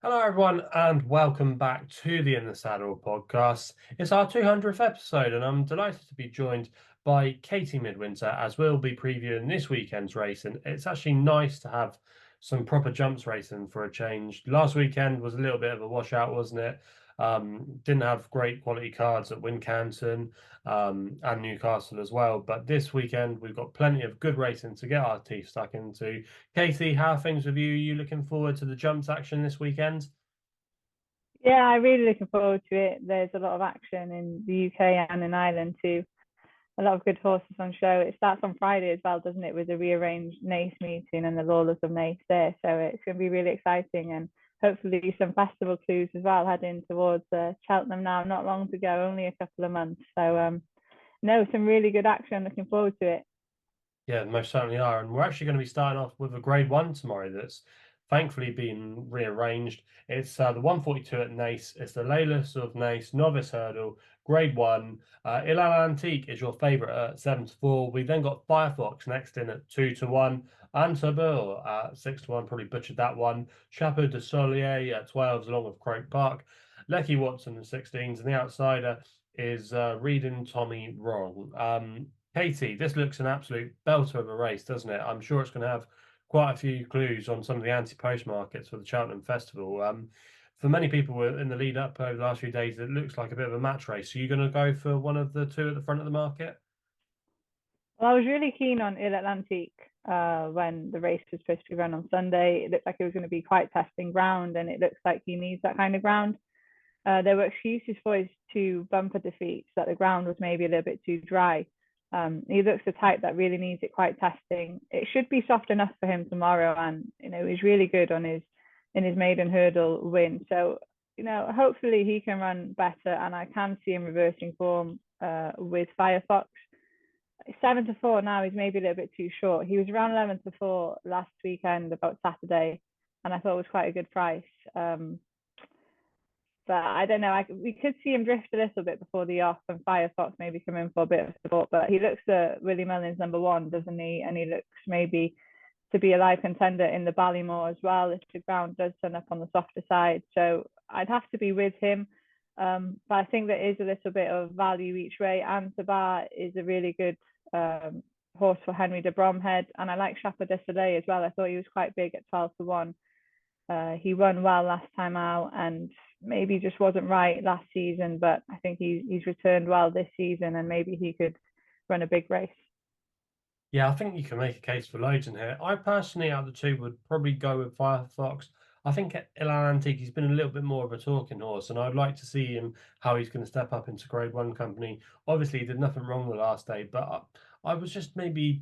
Hello, everyone, and welcome back to the In the Saddle podcast. It's our 200th episode, and I'm delighted to be joined by Katie Midwinter as we'll be previewing this weekend's race. And it's actually nice to have some proper jumps racing for a change. Last weekend was a little bit of a washout, wasn't it? Didn't have great quality cards at Wincanton and Newcastle as well. But this weekend, we've got plenty of good racing to get our teeth stuck into. Katie, how are things with you? Are you looking forward to the jumps action this weekend? Yeah, I'm really looking forward to it. There's a lot of action in the UK and in Ireland too. A lot of good horses on show. It starts on Friday as well, doesn't it, with the rearranged Naas meeting and the Lawless of Naas there. So it's going to be really exciting and hopefully some festival clues as well heading towards Cheltenham now, not long to go, only a couple of months. So no, some really good action. Looking forward to it. Yeah, most certainly are. And we're actually going to be starting off with a grade one tomorrow that's thankfully been rearranged. It's the 142 at Naas. It's the Layless of Naas Novice Hurdle, grade one. Ilal Antique is your favourite at 7-4. We then got Firefox next in at 2-1. Antabur at 6-1, probably butchered that one. Chapeau de Solier at 12s, along with Croke Park. Lecky Watson at 16s. And the outsider is Reading Tommy Wrong. Katie, this looks an absolute belter of a race, doesn't it? I'm sure it's going to have quite a few clues on some of the anti-post markets for the Cheltenham Festival. For many people in the lead up over the last few days, it looks like a bit of a match race. So you're going to go for one of the two at the front of the market? Well, I was really keen on Il Atlantique when the race was supposed to be run on Sunday. It looked like it was going to be quite testing ground, and it looks like he needs that kind of ground. There were excuses for his two bumper defeats that the ground was maybe a little bit too dry. He looks the type that really needs it quite testing. It should be soft enough for him tomorrow, and he's really good on his in his maiden hurdle win. So hopefully he can run better, and I can see him reversing form with Firefox. 7-4 now is maybe a little bit too short. He was around 11-4 last weekend, about Saturday, and I thought it was quite a good price. But I don't know. We could see him drift a little bit before the off, and Firefox maybe come in for a bit of support. But he looks at Willie Mullins number one, doesn't he? And he looks maybe to be a live contender in the Ballymore as well if the ground does turn up on the softer side. So I'd have to be with him. But I think there is a little bit of value each way. And Sabar is a really good horse for Henry de Bromhead. And I like Chapeau de Soleil as well. I thought he was quite big at 12-1. He won well last time out and maybe just wasn't right last season, but I think he's returned well this season and maybe he could run a big race. Yeah, I think you can make a case for loads in here. I personally, out of the two, would probably go with Firefox. I think Ilan Antique, he's been a little bit more of a talking horse, and I'd like to see him how he's going to step up into Grade One company. Obviously, he did nothing wrong the last day, but I was just maybe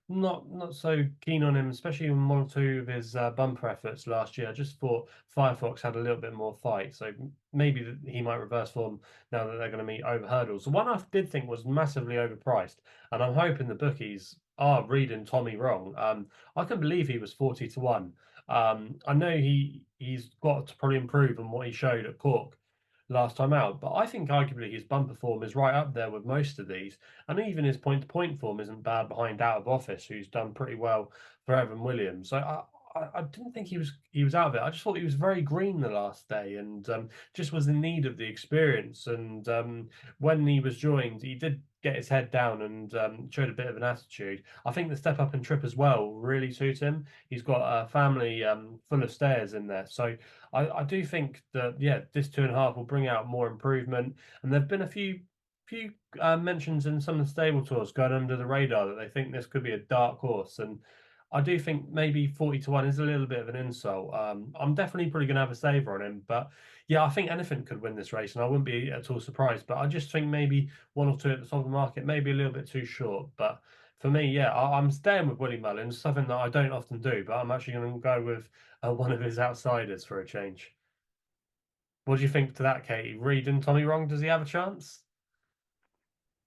not so keen on him, especially in one or two of his bumper efforts last year. I just thought Firefox had a little bit more fight, so maybe he might reverse form now that they're going to meet over hurdles. The one I did think was massively overpriced, and I'm hoping the bookies are reading Tommy wrong. I can believe he was 40-1. I know he's got to probably improve on what he showed at Cork last time out, but I think arguably his bumper form is right up there with most of these. And even his point-to-point form isn't bad behind Out of Office, who's done pretty well for Evan Williams. So I didn't think he was out of it. I just thought he was very green the last day and just was in need of the experience. And when he was joined, he did get his head down and showed a bit of an attitude. I think the step up and trip as well really suits him. He's got a family full of stairs in there, so I do think that yeah, this 2.5 will bring out more improvement. And there've been a few mentions in some of the stable tours going under the radar that they think this could be a dark horse, and I do think maybe 40-1 is a little bit of an insult. I'm definitely probably going to have a saver on him, but yeah, I think anything could win this race, and I wouldn't be at all surprised. But I just think maybe one or two at the top of the market, maybe a little bit too short. But for me, yeah, I'm staying with Willie Mullins, something that I don't often do, but I'm actually going to go with one of his outsiders for a change. What do you think to that, Katie? Reed and Tommy Wrong, does he have a chance?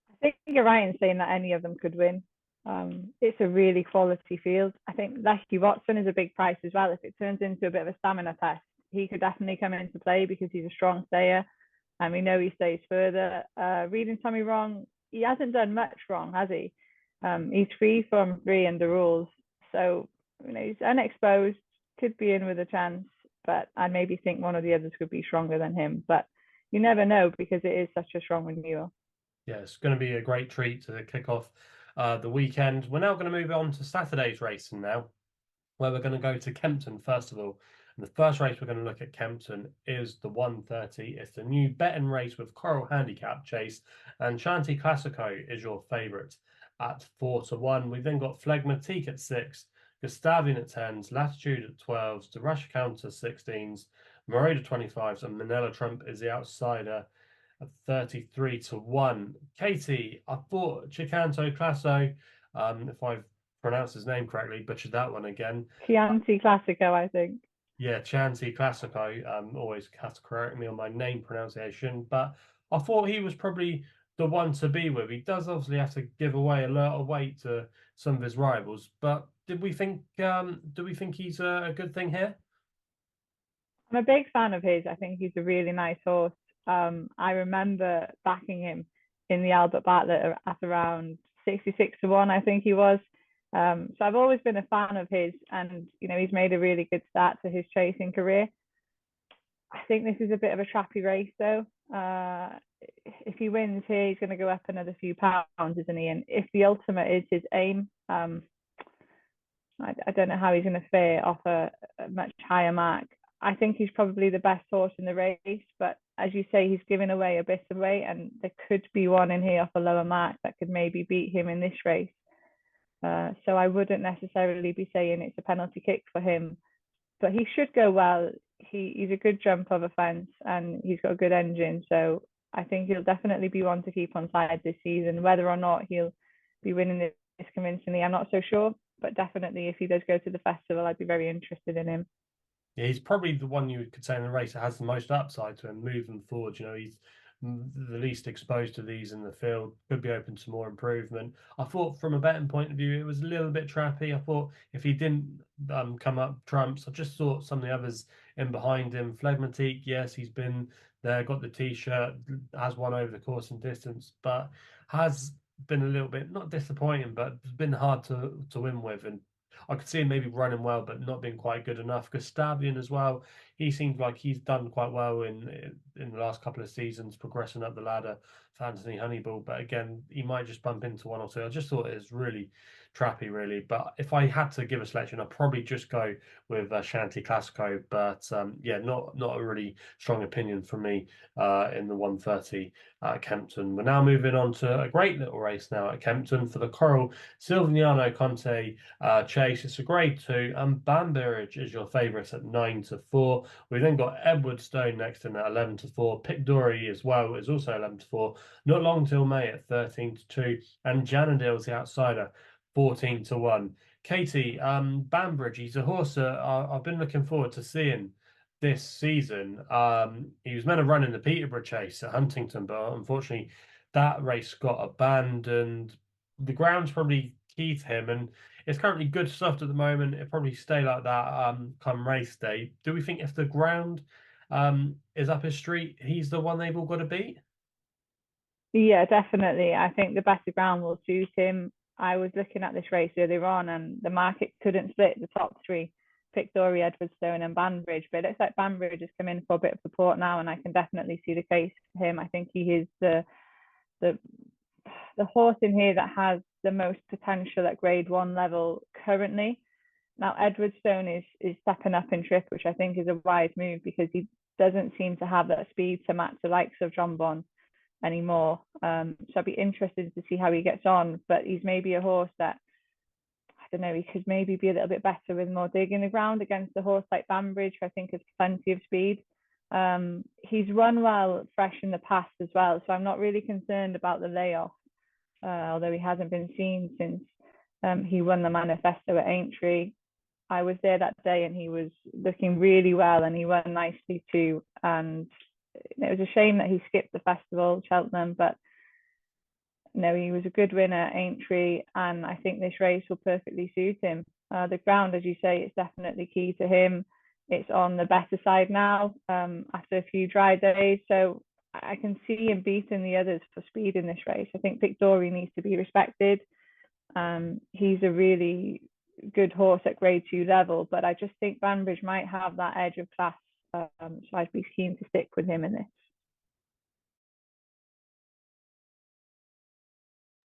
I think you're right in saying that any of them could win. It's a really quality field. I think Lecky Watson is a big price as well. If it turns into a bit of a stamina test, he could definitely come into play because he's a strong stayer and we know he stays further. Reading Tommy wrong, he hasn't done much wrong, has he? He's free from three under rules. So, he's unexposed, could be in with a chance. but I maybe think one of the others could be stronger than him. But you never know because it is such a strong renewal. Yeah, it's going to be a great treat to kick off the weekend. We're now going to move on to Saturday's racing now, where we're going to go to Kempton first of all. And the first race we're going to look at Kempton is the 1:30. It's the new betting race with Coral Handicap Chase, and Chanty Classico is your favourite at 4-1. We've then got Phlegmatique at 6, Gustavian at 10s, Latitude at 12s, the Rush Counter 16s, Marauder 25s, and Manila Trump is the outsider at 33-1. Katie, I thought Chicanto Classo, if I've pronounced his name correctly, butchered that one again. Chianti Classico, I think. Yeah, Chanty Classico. Always have to correct me on my name pronunciation, but I thought he was probably the one to be with. He does obviously have to give away a lot of weight to some of his rivals, but did we think he's a good thing here? I'm a big fan of his. I think he's a really nice horse. I remember backing him in the Albert Bartlett at around 66-1, I think he was. So I've always been a fan of his, and he's made a really good start to his chasing career. I think this is a bit of a trappy race, though. If he wins here, he's going to go up another few pounds, isn't he? And if the ultimate is his aim, I don't know how he's going to fare off a much higher mark. I think he's probably the best horse in the race, but as you say, he's giving away a bit of weight, and there could be one in here off a lower mark that could maybe beat him in this race. So I wouldn't necessarily be saying it's a penalty kick for him, but he should go well. He's a good jump of a fence, and he's got a good engine. So I think he'll definitely be one to keep on side this season. Whether or not he'll be winning this convincingly, I'm not so sure. But definitely, if he does go to the festival, I'd be very interested in him. Yeah, he's probably the one you could say in the race that has the most upside to him moving forward. He's the least exposed to these in the field, could be open to more improvement. I thought from a betting point of view, it was a little bit trappy. I thought if he didn't come up trumps, I just thought some of the others in behind him. Phlegmatique, yes, he's been there, got the T-shirt, has won over the course and distance, but has been a little bit, not disappointing, but it's been hard to win with. And I could see him maybe running well, but not being quite good enough. Gustavian as well. He seems like he's done quite well in the last couple of seasons, progressing up the ladder for Anthony Honeyball. But again, he might just bump into one or two. I just thought it was really trappy, really. But if I had to give a selection, I'd probably just go with Chanty Classico. But yeah, not a really strong opinion from me in the 1:30 at Kempton. We're now moving on to a great little race now at Kempton for the Coral Silvignano Conte Chase. It's a grade 2, and Banbury is your favourite at 9-4. We then got Edwardstone next in at 11-4. Picdory as well is also 11-4. Not Long Till May at 13-2, and Janadale's the outsider, 14-1. Katie, Banbridge, he's a horse that I've been looking forward to seeing this season. He was meant to run in the Peterborough Chase at Huntington, but unfortunately that race got abandoned. The ground's probably key to him, and it's currently good stuff at the moment. It'll probably stay like that come race day. Do we think if the ground is up his street, he's the one they've all got to beat? Yeah, definitely. I think the better ground will suit him. I was looking at this race earlier on, and the market couldn't split the top three, Pictory, Edwardstone, and Banbridge. But it looks like Banbridge has come in for a bit of support now, and I can definitely see the case for him. I think he is the horse in here that has the most potential at grade 1 level currently. Now Edwardstone is stepping up in trip, which I think is a wise move because he doesn't seem to have that speed to match the likes of John Bon anymore. So I'd be interested to see how he gets on, but he's maybe a horse that, I don't know, he could maybe be a little bit better with more dig in the ground against a horse like Banbridge, who I think has plenty of speed. He's run well fresh in the past as well, so I'm not really concerned about the layoff, although he hasn't been seen since he won the Manifesto at Aintree. I was there that day and he was looking really well, and he won nicely too. And it was a shame that he skipped the festival, Cheltenham, but no, he was a good winner at Aintree, and I think this race will perfectly suit him. The ground, as you say, is definitely key to him. It's on the better side now after a few dry days, so I can see him beating the others for speed in this race. I think Pictory needs to be respected. He's a really good horse at grade 2 level, but I just think Banbridge might have that edge of class. So I'd be keen to stick with him in this.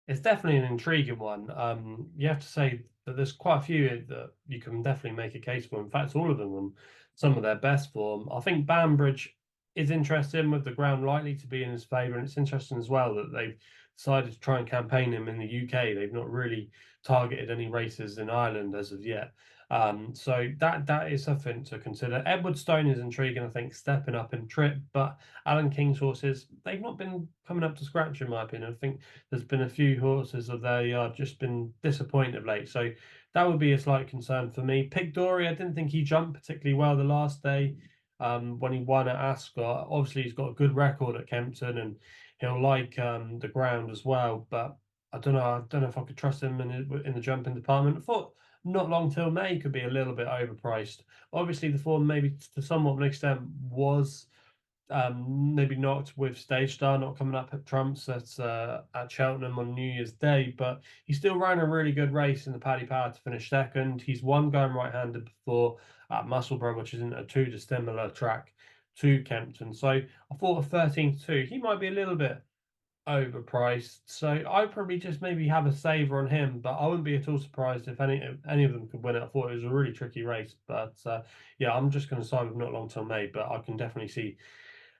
It's definitely an intriguing one. You have to say that there's quite a few that you can definitely make a case for. In fact, all of them on some of their best form. I think Banbridge is interesting with the ground likely to be in his favour, and it's interesting as well that they've decided to try and campaign him in the UK. They've not really targeted any races in Ireland as of yet. So that is something to consider. Edwardstone is intriguing, I think, stepping up in trip, but Alan King's horses, they've not been coming up to scratch, in my opinion. I think there's been a few horses of their just been disappointed of late. So that would be a slight concern for me. Pig Dory, I didn't think he jumped particularly well the last day when he won at Ascot. Obviously, he's got a good record at Kempton and he'll like the ground as well. But I don't know. I don't know if I could trust him in the jumping department. I thought Not Long Till May could be a little bit overpriced. Obviously, the form maybe to somewhat an extent was maybe knocked with Stage Star not coming up at trumps at Cheltenham on New Year's Day, but he still ran a really good race in the Paddy Power to finish second. He's won going right-handed before at Musselburgh, which isn't a too dissimilar track to Kempton. So I thought a 13-2, he might be a little bit overpriced. So I'd probably just maybe have a saver on him, but I wouldn't be at all surprised if any of them could win it. I thought it was a really tricky race, but yeah, I'm just going to side with Not Long Till May, but I can definitely see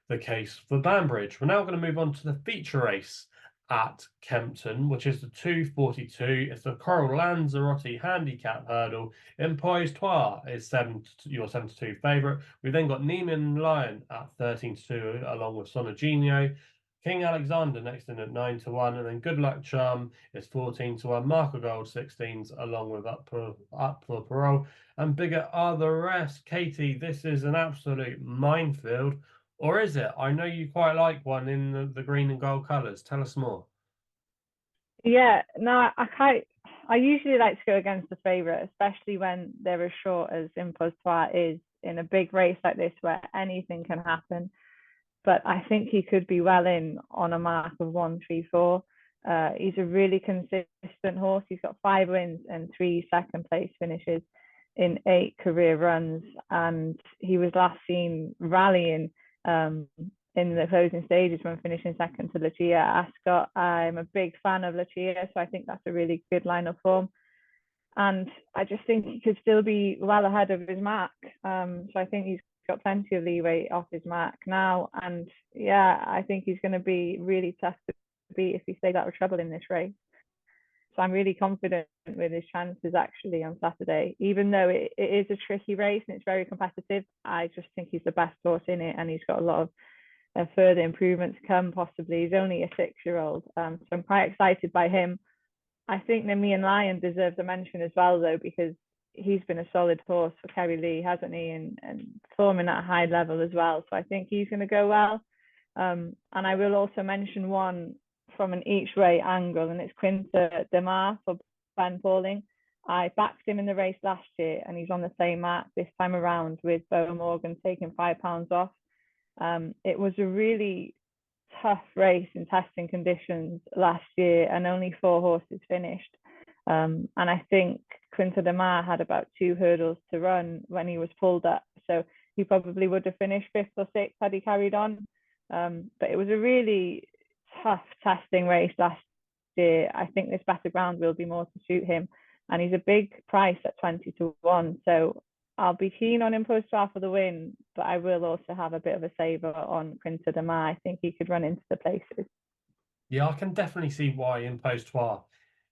the case for Banbridge. We're now going to move on to the feature race at Kempton, which is the 242. It's the Coral Lanzarote handicap hurdle. Impostoir is your 7-2 favourite. We've then got Neiman Lion at 13-2, along with Sonaginio. King Alexander next in at 9-1, and then Good Luck Charm is 14-1. Marco Gold 16s, along with Up for Parole. And bigger are the rest. Katie, this is an absolute minefield. Or is it? I know you quite like one in the green and gold colours. Tell us more. Yeah, no, I usually like to go against the favourite, especially when they're as short as Impostoir is in a big race like this where anything can happen. But I think he could be well in on a mark of 1-3-4. He's a really consistent horse. He's got 5 wins and 3 second place finishes in 8 career runs, and he was last seen rallying in the closing stages when finishing second to Lucia Ascot. I'm a big fan of Lucia, so I think that's a really good line of form. And I just think he could still be well ahead of his mark. So I think he's got plenty of leeway off his mark now. And yeah, I think he's going to be really tough to beat if he stays out of trouble in this race. So I'm really confident with his chances actually on Saturday. Even though it is a tricky race and it's very competitive, I just think he's the best horse in it, and he's got a lot of further improvements to come possibly. He's only a 6-year-old, so I'm quite excited by him. I think Neiman Lion deserves a mention as well, though, because he's been a solid horse for Kerry Lee, hasn't he? And performing at a high level as well. So I think he's going to go well. And I will also mention one from an each way angle, and it's Quinta de Mar for Ben Pauling. I backed him in the race last year, and he's on the same mark this time around with Bo Morgan taking £5 off. It was a really tough race in testing conditions last year, and only 4 horses finished. And I think Quinta de Mar had about 2 hurdles to run when he was pulled up, so he probably would have finished 5th or 6th had he carried on. But it was a really tough testing race last year. I think this better ground will be more to suit him, and he's a big price at 20-1. So I'll be keen on Impostoir for the win, but I will also have a bit of a saver on Quinta de Mar. I think he could run into the places. Yeah, I can definitely see why Impostoir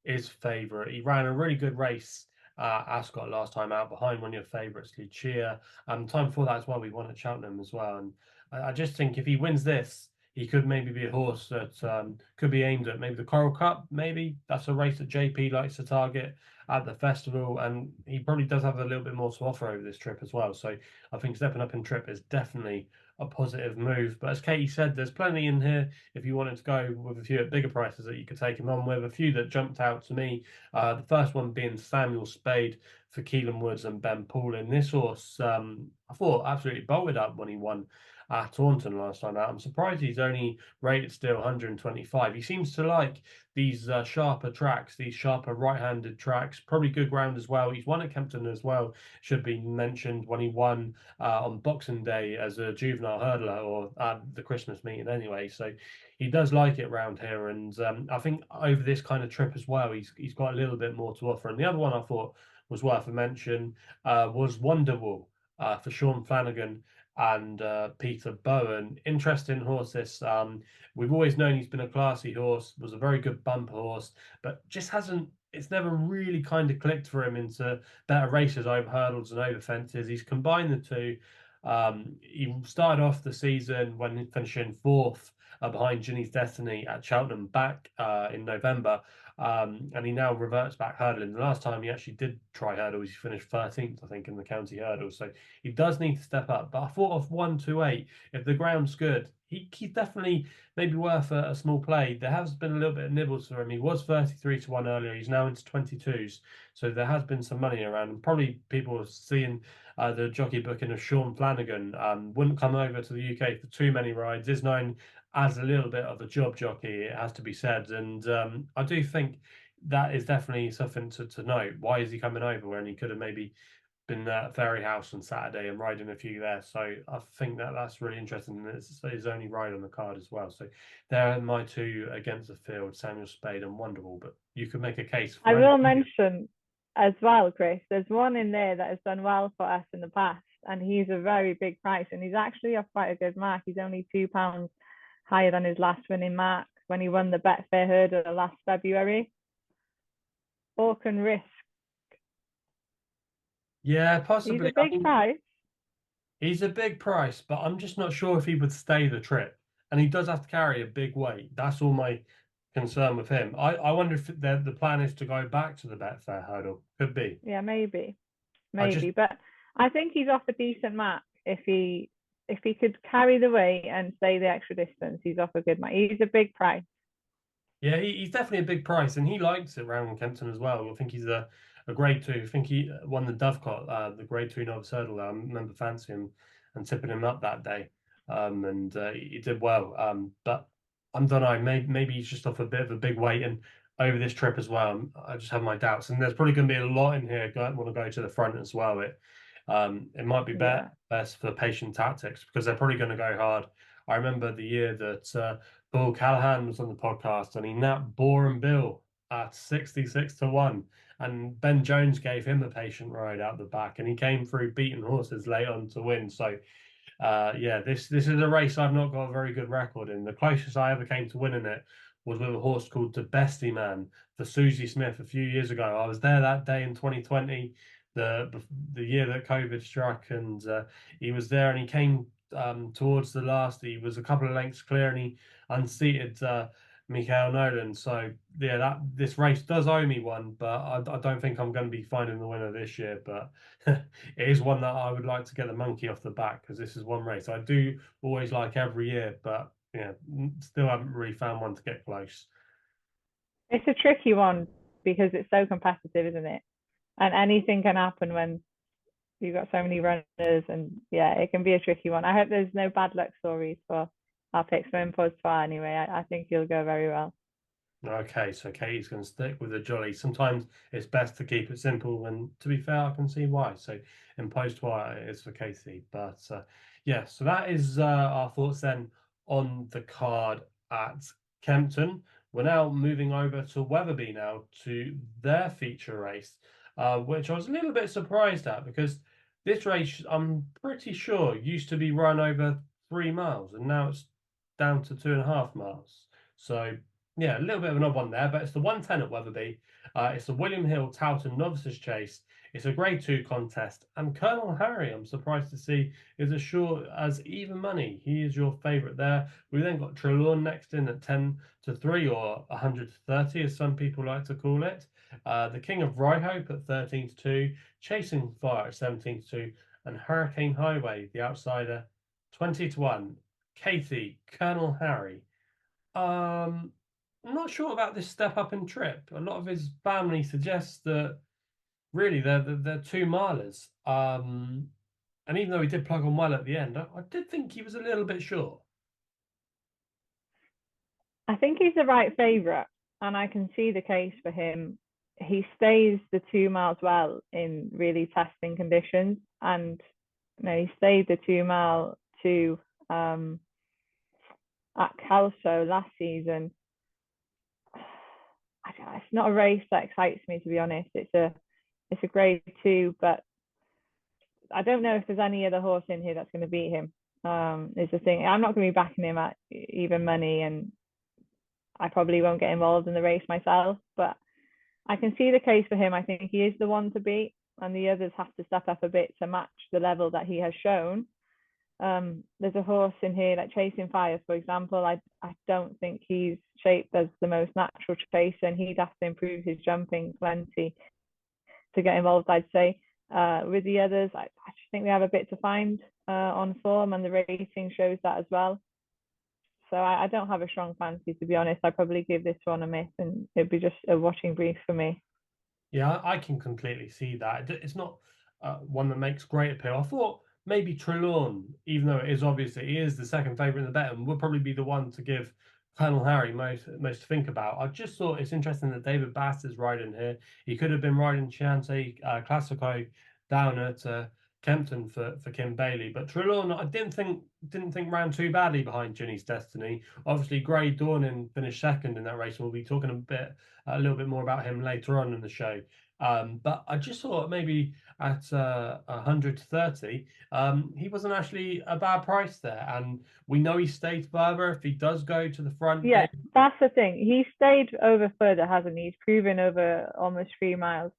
is favourite. He ran a really good race Ascot last time out behind one of your favourites, Lucia. Time before that as well, we won at Cheltenham as well. And I just think if he wins this, he could maybe be a horse that could be aimed at maybe the Coral Cup. Maybe that's a race that JP likes to target at the festival, and he probably does have a little bit more to offer over this trip as well. So I think stepping up in trip is definitely a positive move. But as Katie said, there's plenty in here if you wanted to go with a few at bigger prices that you could take him on with. A few that jumped out to me. The first one being Samuel Spade for Keelan Woods and Ben Pauling. This horse, I thought absolutely bolted up when he won at Taunton last time out. I'm surprised he's only rated still 125. He seems to like these sharper tracks, these sharper right-handed tracks. tracks, probably good ground as well. He's won at Kempton as well, should be mentioned, when he won on Boxing Day as a juvenile hurdler, or the Christmas meeting anyway. So he does like it round here, and I think over this kind of trip as well, he's got a little bit more to offer. And the other one I thought was worth a mention was Wonderwall for Sean Flanagan and Peter Bowen. Interesting horse this. We've always known he's been a classy horse, was a very good bumper horse, but just hasn't, it's never really kind of clicked for him into better races over hurdles and over fences. He's combined the two. He started off the season when finishing fourth behind Ginny's Destiny at Cheltenham back in November. And he now reverts back hurdling. The last time he actually did try hurdles, he finished 13th, I think, in the county hurdles. So he does need to step up. But I thought of 128, if the ground's good, he's definitely maybe worth a small play. There has been a little bit of nibbles for him. He was 33 to 1 earlier. He's now into 22s. So there has been some money around. And probably people are seeing the jockey booking of Sean Flanagan. Wouldn't come over to the UK for too many rides. Is known as a little bit of a job jockey, it has to be said. And I do think that is definitely something to note. Why is he coming over when he could have maybe been at Fairy House on Saturday and riding a few there? So I think that's really interesting. And it's his only ride on the card as well. So there are my two against the field, Samuel Spade and Wonderwall. But you could make a case for I will mention as well, Chris, there's one in there that has done well for us in the past, and he's a very big price, and he's actually off quite a good mark. He's only £2 higher than his last winning mark when he won the Betfair Hurdle last February. Orcan Risk. Yeah, possibly. He's a big price. He's a big price, but I'm just not sure if he would stay the trip. And he does have to carry a big weight. That's all my concern with him. I wonder if the plan is to go back to the Betfair hurdle. Could be. Yeah, maybe. But I think he's off a decent mark. If he could carry the weight and stay the extra distance, he's off a good mark. He's a big price. Yeah, he's definitely a big price, and he likes it round Kempton as well. I think he's a grade two. I think he won the Dovecot, the grade two novice hurdle. I remember fancying him and tipping him up that day, and he did well. But I don't know, maybe he's just off a bit of a big weight, and over this trip as well, I just have my doubts. And there's probably going to be a lot in here. Want to go to the front as well. It might be best for patient tactics, because they're probably going to go hard. I remember the year that Paul Callahan was on the podcast and he napped Boreham Bill at 66 to 1. And Ben Jones gave him a patient ride out the back, and he came through beating horses late on to win. So yeah, this is a race I've not got a very good record in. The closest I ever came to winning it was with a horse called the Bestie Man for Susie Smith a few years ago. I was there that day in 2020, the year that COVID struck, and he was there, and he came towards the last. He was a couple of lengths clear, and he unseated Michael Nolan. So yeah, this race does owe me one, but I don't think I'm going to be finding the winner this year. But it is one that I would like to get the monkey off the back, because this is one race I do always like every year, but yeah, still haven't really found one to get close. It's a tricky one because it's so competitive, isn't it? And anything can happen when you've got so many runners, and yeah, it can be a tricky one. I hope there's no bad luck stories for our picks from spoti.fi anyway. I think you'll go very well. Okay, so Katie's going to stick with the jolly. Sometimes it's best to keep it simple, and to be fair, I can see why. So in post-wire, it's for Katie. But yeah, so that is our thoughts then on the card at Kempton. We're now moving over to Wetherby now, to their feature race, which I was a little bit surprised at, because this race, I'm pretty sure, used to be run over 3 miles, and now it's down to 2.5 miles. So yeah, a little bit of an odd one there, but it's the 110 at Wetherby. It's the William Hill Towton Novices Chase. It's a grade 2 contest, and Colonel Harry, I'm surprised to see, is as sure as even money. He is your favourite there. We then got Trelawn next in at 10 to 3, or 100 to 30, as some people like to call it. The King of Ryhope at 13 to 2, Chasing Fire at 17 to 2, and Hurricane Highway, the outsider, 20 to 1. Katie, Colonel Harry. I'm not sure about this step up in trip. A lot of his family suggests that really they're 2 milers. And even though he did plug on well at the end, I did think he was a little bit short. I think he's the right favourite, and I can see the case for him he stays the 2 miles well in really testing conditions, and he stayed the 2 mile to at Kelso last season. It's not a race that excites me, to be honest. It's a grade 2, but I don't know if there's any other horse in here that's going to beat him. Is the thing. I'm not going to be backing him at even money, and I probably won't get involved in the race myself, but I can see the case for him. I think he is the one to beat, and the others have to step up a bit to match the level that he has shown. There's a horse in here like Chasing Fire, for example. I don't think he's shaped as the most natural chaser, and he'd have to improve his jumping plenty to get involved, I'd say. With the others, I just think we have a bit to find on form, and the rating shows that as well. So I don't have a strong fancy, to be honest. I'd probably give this one a miss, and it'd be just a watching brief for me. Yeah, I can completely see that. It's not one that makes great appeal. I thought maybe Trelawn, even though it is obviously he is the second favourite in the bet, and would probably be the one to give Colonel Harry most to think about. I just thought it's interesting that David Bass is riding here. He could have been riding Chianti Classico down at Kempton for Kim Bailey, but Trelawn I didn't think ran too badly behind Ginny's Destiny. Obviously, Grey Dawning finished second in that race. We'll be talking a little bit more about him later on in the show. But I just thought maybe at 100 to 30, he wasn't actually a bad price there. And we know he stayed further if he does go to the front. Yeah, that's the thing. He stayed over further, hasn't he? He's proven over almost 3 miles.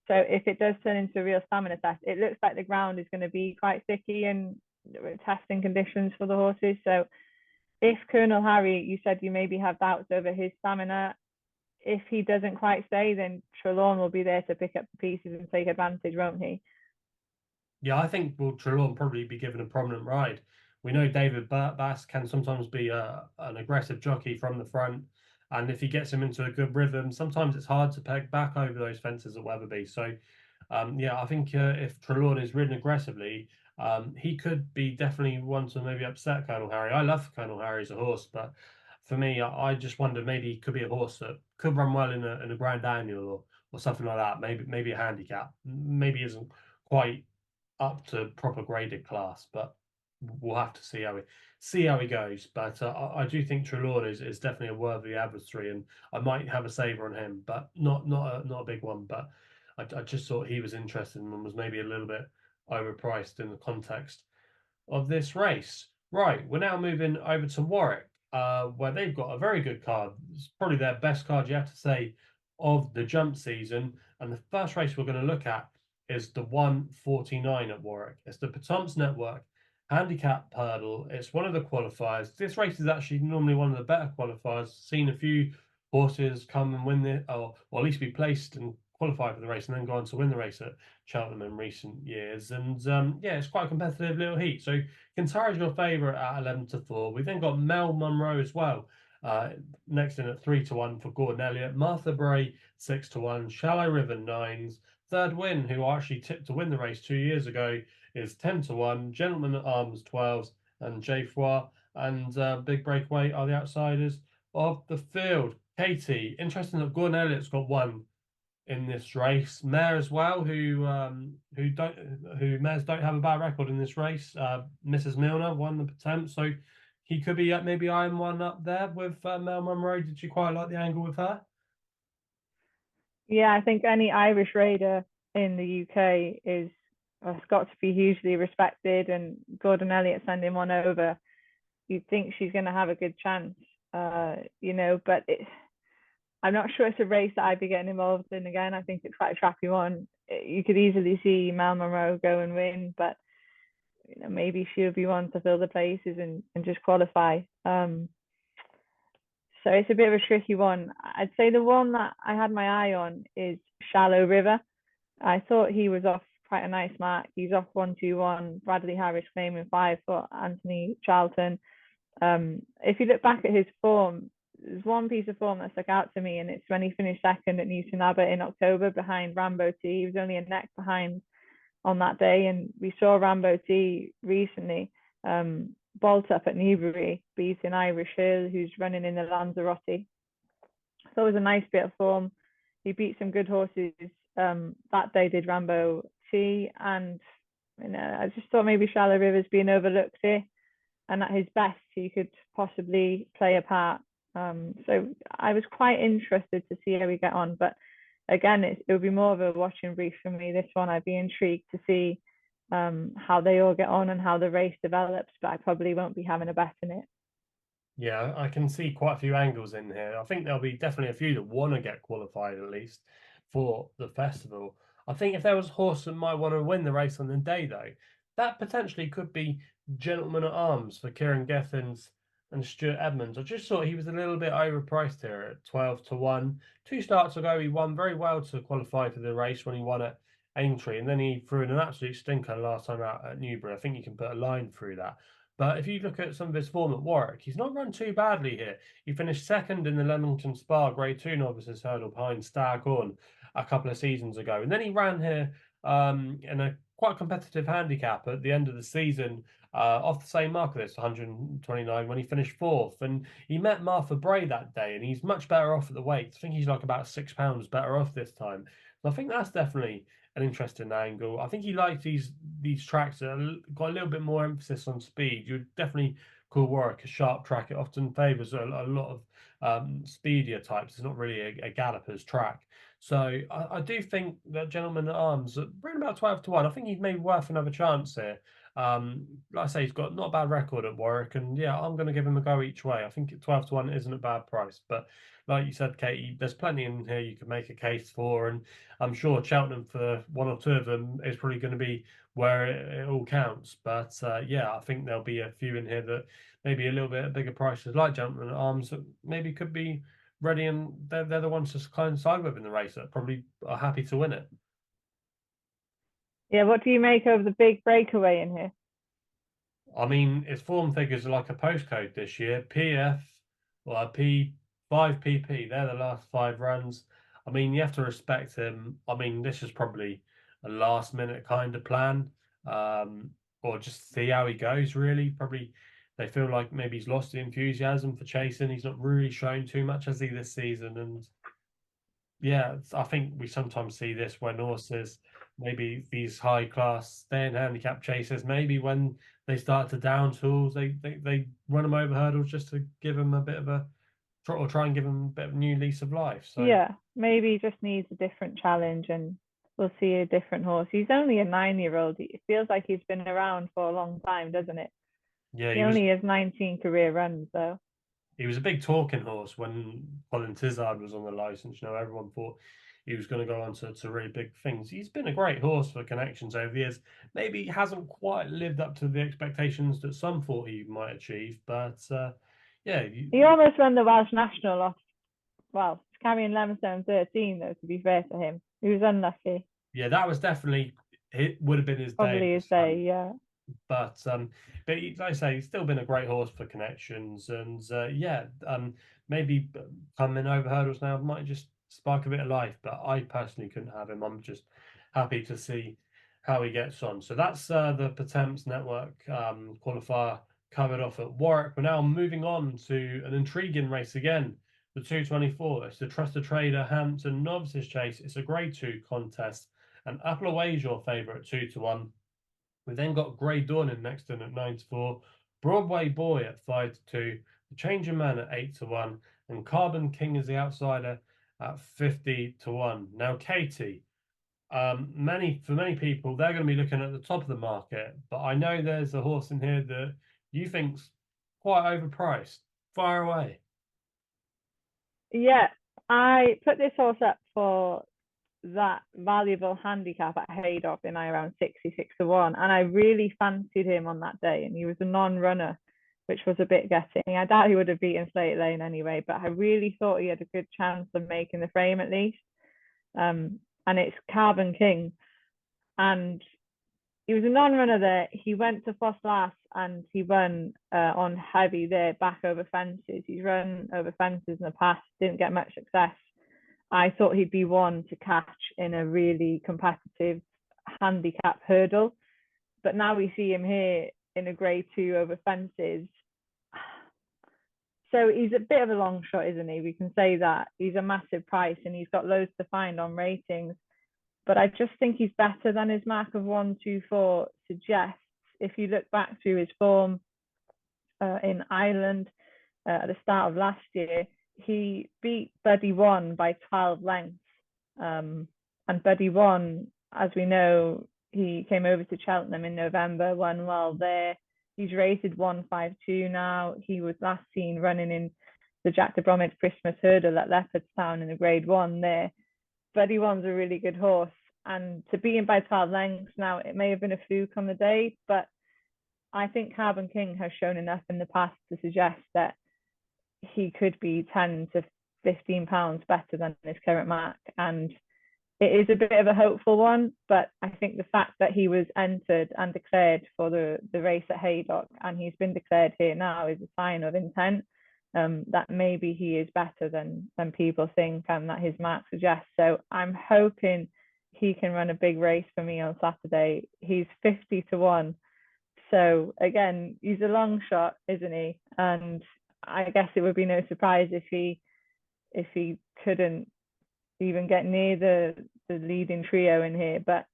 So if it does turn into a real stamina test, it looks like the ground is going to be quite sticky and testing conditions for the horses. So if Colonel Harry, you said you maybe have doubts over his stamina, if he doesn't quite stay, then Trelawn will be there to pick up the pieces and take advantage, won't he? Yeah, I think will Trelawn probably be given a prominent ride. We know David Bass can sometimes be an aggressive jockey from the front, and if he gets him into a good rhythm, sometimes it's hard to peg back over those fences at Wetherby. So, yeah, I think if Trelawn is ridden aggressively, he could be definitely one to maybe upset Colonel Harry. I love Colonel Harry as a horse, but for me, I just wonder maybe he could be a horse that could run well in a Grand Annual or something like that. Maybe a handicap. Maybe isn't quite up to proper graded class, but we'll have to see how he goes. But I do think Trelawn is definitely a worthy adversary, and I might have a saver on him, but not a big one. But I just thought he was interesting and was maybe a little bit overpriced in the context of this race. Right, we're now moving over to Warwick, where they've got a very good card. It's probably their best card, you have to say, of the jump season. And the first race we're going to look at is the 149 at Warwick. It's the Potom's Network handicap hurdle. It's one of the qualifiers. This race is actually normally one of the better qualifiers. Seen a few horses come and win it, or at least be placed and qualify for the race and then go on to win the race at Cheltenham in recent years. And yeah, it's quite a competitive little heat. So Kintara's your favourite at 11 to 4. We've then got Mel Munro as well. Next in at 3 to 1 for Gordon Elliott. Martha Bray 6 to 1. Shallow River 9s. Third Win, who I actually tipped to win the race 2 years ago, is 10 to 1. Gentleman at Arms 12s. And Jafwa and Big Breakaway are the outsiders of the field. Katie, interesting that Gordon Elliott's got one in this race. Mare as well, who mares don't have a bad record in this race. Mrs. Milner won the attempt, so he could be maybe I'm one up there with Mel Munro. Did you quite like the angle with her? Yeah, I think any Irish raider in the UK is has got to be hugely respected, and Gordon Elliott sending one over, you'd think she's going to have a good chance, but I'm not sure it's a race that I'd be getting involved in again. I think it's quite a trappy one. You could easily see Mel Monroe go and win, but maybe she'll be one to fill the places and just qualify. So it's a bit of a tricky one. I'd say the one that I had my eye on is Shallow River. I thought he was off quite a nice mark. He's off 1-2-1. Bradley Harris claiming 5 for Anthony Charlton. If you look back at his form, there's one piece of form that stuck out to me, and it's when he finished second at Newton Abbott in October behind Rambo T. He was only a neck behind on that day, and we saw Rambo T recently bolt up at Newbury, beating Irish Hill, who's running in the Lanzarote. So it was a nice bit of form. he beat some good horses. That day did Rambo T, and I just thought maybe Shallow River's being overlooked here, and at his best he could possibly play a part. So I was quite interested to see how we get on, but again, it would be more of a watching brief for me. This one, I'd be intrigued to see how they all get on and how the race develops, but I probably won't be having a bet in it. Yeah, I can see quite a few angles in here. I think there'll be definitely a few that want to get qualified at least for the festival. I think if there was a horse that might want to win the race on the day, though, that potentially could be Gentleman at Arms for Kieran Gethins and Stuart Edmonds. I just thought he was a little bit overpriced here at 12 to 1. 2 starts ago, he won very well to qualify for the race when he won at Aintree, and then he threw in an absolute stinker last time out at Newbury. I think you can put a line through that. But if you look at some of his form at Warwick, he's not run too badly here. He finished second in the Leamington Spa Grade 2 Novices Hurdle behind Staghorn a couple of seasons ago. And then he ran here in a quite competitive handicap at the end of the season off the same mark of this, 129, when he finished fourth. And he met Martha Bray that day, and he's much better off at the weight. I think he's like about £6 better off this time. So I think that's definitely an interesting angle. I think he likes these tracks that got a little bit more emphasis on speed. You would definitely call Warwick a sharp track. It often favours a lot of speedier types. It's not really a galloper's track. So I do think that Gentleman at Arms, around about 12 to 1, I think he's maybe worth another chance here. Like I say, he's got not a bad record at Warwick, and yeah, I'm going to give him a go each way. I think 12 to 1 isn't a bad price, but like you said, Katie, there's plenty in here you can make a case for, and I'm sure Cheltenham for one or two of them is probably going to be where it all counts. But yeah, I think there'll be a few in here that maybe a little bit bigger prices, like Gentleman at Arms, that maybe could be ready, and they're the ones to coincide with in the race that probably are happy to win it. Yeah, what do you make of the big breakaway in here? I mean, its form figures are like a postcode this year. PF or P5PP, they're the last 5 runs. I mean, you have to respect him. I mean, this is probably a last minute kind of plan, or just see how he goes, really. Probably they feel like maybe he's lost the enthusiasm for chasing. He's not really shown too much, has he, this season? And yeah, I think we sometimes see this when horses, maybe these high class staying handicap chasers, maybe when they start to down tools, they run them over hurdles just to give them a bit of a or try and give them a bit of a new lease of life. So Yeah, maybe he just needs a different challenge, and we'll see a different horse. He's only a 9-year-old. It feels like he's been around for a long time, doesn't it? yeah, He only has 19 career runs, though. he was a big talking horse when Colin Tizard was on the license. You know, everyone thought he was going to go on to really big things. He's been a great horse for connections over the years. Maybe he hasn't quite lived up to the expectations that some thought he might achieve, but yeah, He almost won the Welsh National off, well, carrying Lemstone 13, though, to be fair to him. He was unlucky. yeah, that was definitely it. Would have been his day. Probably his day, yeah. But like I say, he's still been a great horse for connections, and yeah, maybe coming over hurdles now might just spark a bit of life. But I personally couldn't have him. I'm just happy to see how he gets on. So that's the Patemps Network qualifier covered off at Warwick. We're now moving on to an intriguing race again, the 224. It's the Trusted Trader Hampton Novices Chase. It's a Grade 2 contest, and Apple Away's your favourite at 2 to 1. We then got Grey Dawn in next in at 9 to 4, Broadway Boy at 5 to 2, The Changing Man at 8 to 1, and Carbon King is the outsider at 50 to 1. Now, Katie, for many people, they're going to be looking at the top of the market, but I know there's a horse in here that you think's quite overpriced. Fire away. Yeah, I put this horse up for that valuable handicap at Haydock in around 66 to 1, and I really fancied him on that day, and he was a non-runner, which was a bit getting. I doubt he would have beaten Slate Lane anyway, but I really thought he had a good chance of making the frame at least. And it's Carbon King, and he was a non-runner there. He went to Foss Last and he run on heavy there, back over fences. He's run over fences in the past, didn't get much success. I thought he'd be one to catch in a really competitive handicap hurdle, but now we see him here in a Grade 2 over fences. So he's a bit of a long shot, isn't he? We can say that. He's a massive price and he's got loads to find on ratings. But I just think he's better than his mark of 124 suggests. If you look back through his form in Ireland at the start of last year, he beat Buddy One by 12 lengths. And Buddy One, as we know, he came over to Cheltenham in November, won well there. He's rated 152 now. He was last seen running in the Jack de Bromhead Christmas Hurdle at Leopardstown in the Grade 1 there. Buddy One's a really good horse. And to beat him by 12 lengths now, it may have been a fluke on the day, but I think Carbon King has shown enough in the past to suggest that he could be 10 to 15 pounds better than his current mark. And it is a bit of a hopeful one, but I think the fact that he was entered and declared for the race at Haydock and he's been declared here now is a sign of intent, that maybe he is better than people think and that his mark suggests. So I'm hoping he can run a big race for me on Saturday. He's 50 to 1. So again, he's a long shot, isn't he? And I guess it would be no surprise if he couldn't even get near the leading trio in here. But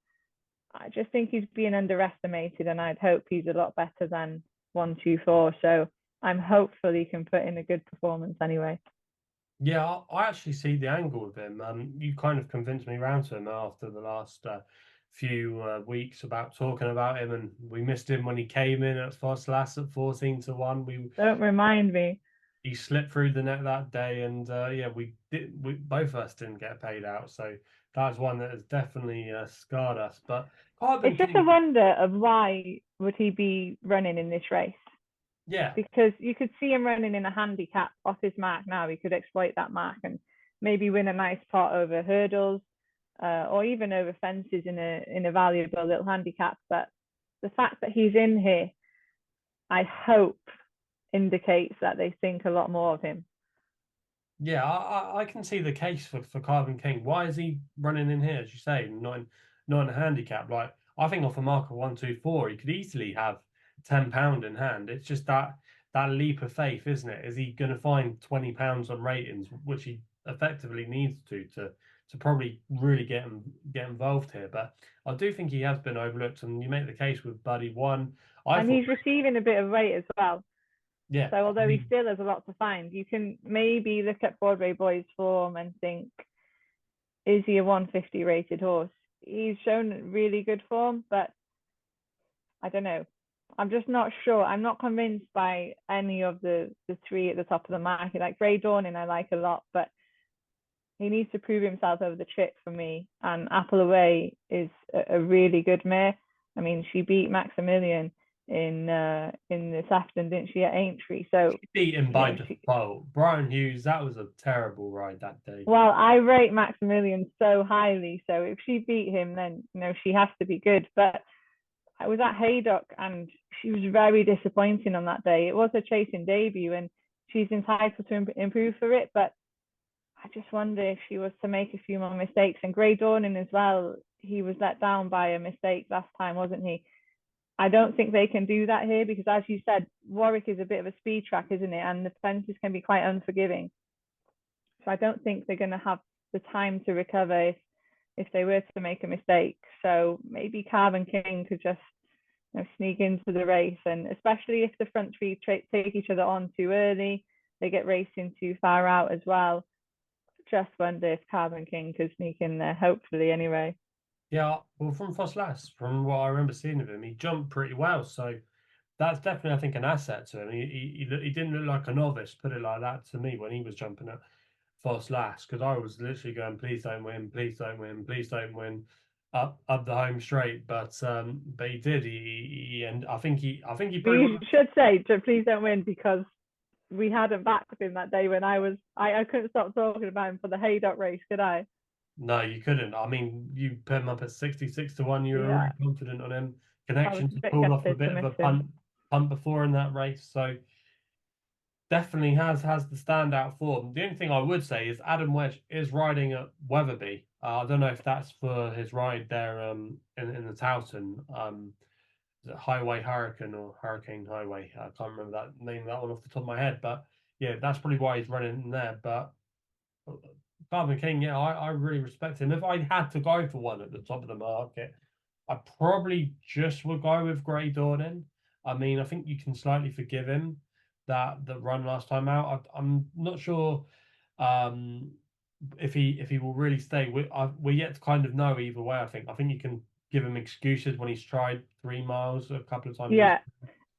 I just think he's being underestimated, and I'd hope he's a lot better than 124. So I'm hopeful he can put in a good performance anyway. Yeah, I actually see the angle with him. You kind of convinced me round to him after the last few weeks about talking about him, and we missed him when he came in at Fosslas at 14 to 1. Don't remind me. He slipped through the net that day, and yeah, we both of us didn't get paid out. So that's one that has definitely scarred us. But Carbon It's just King, a wonder of why would he be running in this race? yeah, Because you could see him running in a handicap off his mark now. He could exploit that mark and maybe win a nice pot over hurdles or even over fences in a valuable little handicap. But the fact that he's in here, I hope, indicates that they think a lot more of him. yeah, I can see the case for Carbon King. Why is he running in here, as you say, not in a handicap? Like, I think off a mark of 124, he could easily have £10 in hand. It's just that leap of faith, isn't it? Is he going to find £20 on ratings, which he effectively needs to probably really get involved here? But I do think he has been overlooked, and you make the case with Buddy One. And he's receiving a bit of weight as well. Yeah. So although he still has a lot to find, you can maybe look at Broadway Boy's form and think, is he a 150 rated horse? He's shown really good form, but I don't know. I'm just not sure. I'm not convinced by any of the three at the top of the market. Like Grey Dawning, I like a lot, but he needs to prove himself over the trip for me. And Apple Away is a really good mare. I mean, she beat Maximilian in the Sefton, didn't she, at Aintree? So she beat him by default. Brian Hughes, that was a terrible ride that day. Well, I rate Maximilian so highly, so if she beat him, then she has to be good. But I was at Haydock and she was very disappointing on that day. It was her chasing debut and she's entitled to improve for it, but I just wonder if she was to make a few more mistakes. And Grey Dawning as well, he was let down by a mistake last time, wasn't he? I don't think they can do that here because, as you said, Warwick is a bit of a speed track, isn't it? And the fences can be quite unforgiving. So I don't think they're going to have the time to recover if they were to make a mistake. So maybe Carbon King could just sneak into the race, and especially if the front three take each other on too early, they get racing too far out as well. Just wonder if Carbon King could sneak in there, hopefully anyway. Yeah, well, from Fosslas, from what I remember seeing of him, he jumped pretty well. So that's definitely, I think, an asset to him. He didn't look like a novice, put it like that to me when he was jumping at Fosslas, because I was literally going, please don't win, please don't win, please don't win, up the home straight. But he did. He and I think he pretty you should say, please don't win, because we had him back with him that day when I couldn't stop talking about him for the Haydock race, could I? No, you couldn't. I mean, you put him up at 66 to 1. You were really confident on him. Connections pulled off a bit of a punt before in that race. So definitely has the standout form. The only thing I would say is Adam Wedge is riding at Wetherby. I don't know if that's for his ride there in the Towton. Is it Highway Hurricane or Hurricane Highway? I can't remember that name of that one off the top of my head, but yeah, that's probably why he's running in there. But Carbon King, yeah, I really respect him. If I had to go for one at the top of the market, I probably just would go with Grey Dawning. I mean, I think you can slightly forgive him that run last time out. I'm not sure um, if he will really stay. We're yet to kind of know either way. I think you can give him excuses when he's tried 3 miles a couple of times. Yeah,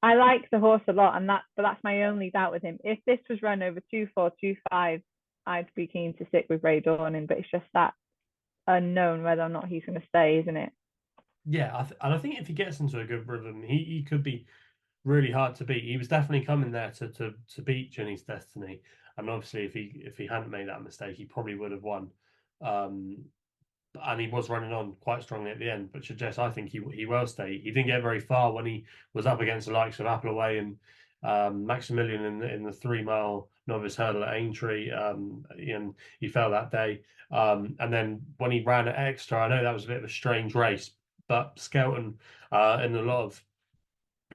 I like the horse a lot, and but that's my only doubt with him. If this was run over 2-4, 2-5, I'd be keen to stick with Ray Dawning, but it's just that unknown whether or not he's going to stay, isn't it? Yeah, and I think if he gets into a good rhythm, he could be really hard to beat. He was definitely coming there to beat Jenny's Destiny, and obviously if he hadn't made that mistake, he probably would have won. Um, and he was running on quite strongly at the end. But Jess, I think he will stay. He didn't get very far when he was up against the likes of Appleway and Maximilian in the 3 mile novice hurdle at Aintree, and he fell that day. And then when he ran at Exeter, I know that was a bit of a strange race, but Skelton in a lot of